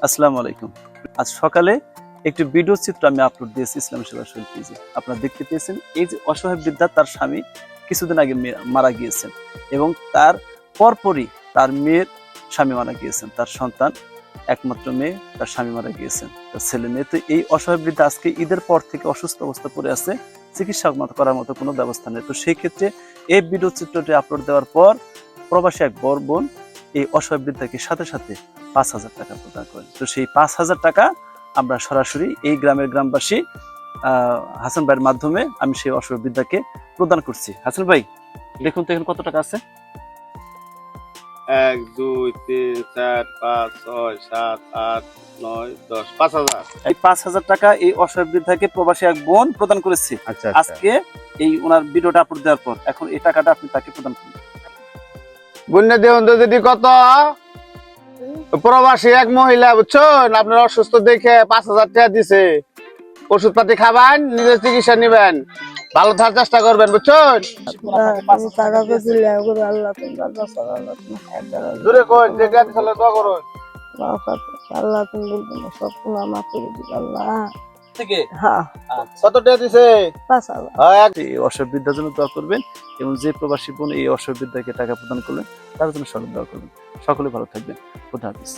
আসসালামু আলাইকুম। আজ সকালে একটি ভিডিও চিত্র আমি আপলোড দিয়েছি ইসলামী সেবা শরীর পেজে। আপনারা দেখতে পেয়েছেন এই যে অসহায় বৃদ্ধা, তার স্বামী কিছুদিন আগে মারা গিয়েছেন এবং তার পরপরই তার মেয়ের স্বামী মারা গিয়েছেন। তার সন্তান একমাত্র মেয়ে, তার স্বামী মারা গিয়েছেন, তার ছেলে মেয়ে। তো এই অসহায় বৃদ্ধা আজকে ঈদের পর থেকে অসুস্থ অবস্থা পড়ে আছে, চিকিৎসা করার মতো কোনো ব্যবস্থা নেই। তো সেই ক্ষেত্রে এই ভিডিও চিত্রটি আপলোড দেওয়ার পর প্রবাসী এক বড় বোন এই অসহায় বৃদ্ধাকে সাথে সাথে 5,000 টাকা প্রদান করেন। তো সেই 5,000 টাকা আমরা সরাসরি এই গ্রামবাসী হাসান ভাইয়ের মাধ্যমে আমি সেই অসহায় বৃদ্ধাকে প্রদান করছি। হাসান ভাই, দেখুন তো এখানে কত টাকা আছে। 1 2 3 4 5 6 7 8 9 10 5,000। এই 5,000 টাকা এই অসহায় বৃদ্ধাকে প্রবাসী এক বোন প্রদান করেছে আজকে এই ওনার ভিডিওটা আপলোড দেওয়ার পর। এখন এই টাকাটা আপনি তাকে প্রদান করুন। বুঝলে দেখুন তো যদি কত প্রবাসী এক মহিলা, বুঝছেন, আপনার অসুস্থ দেখে 5,000 টাকা দিছে। ওষুধ পাতি খাবেন, নিজের চিকিৎসা নিবেন, ভালো থাকার চেষ্টা করবেন, বুঝছেন। দূরে কোন যে গাড়ি চলে দোয়া করুন। আল্লাহ তুমি বলবেন না, সব গুনাহ মাফ করে দিবে আল্লাহ। থেকে কত টাকা দিছে? 5,000। এই অসহায় বৃদ্ধার জন্য দোয়া করবেন এবং যে প্রবাসী বোন এই অসহায় বৃদ্ধাকে টাকা প্রদান করলেন তার জন্য সকলে দোয়া করবেন। সকলে ভালো থাকবেন। খোদা হাফেজ।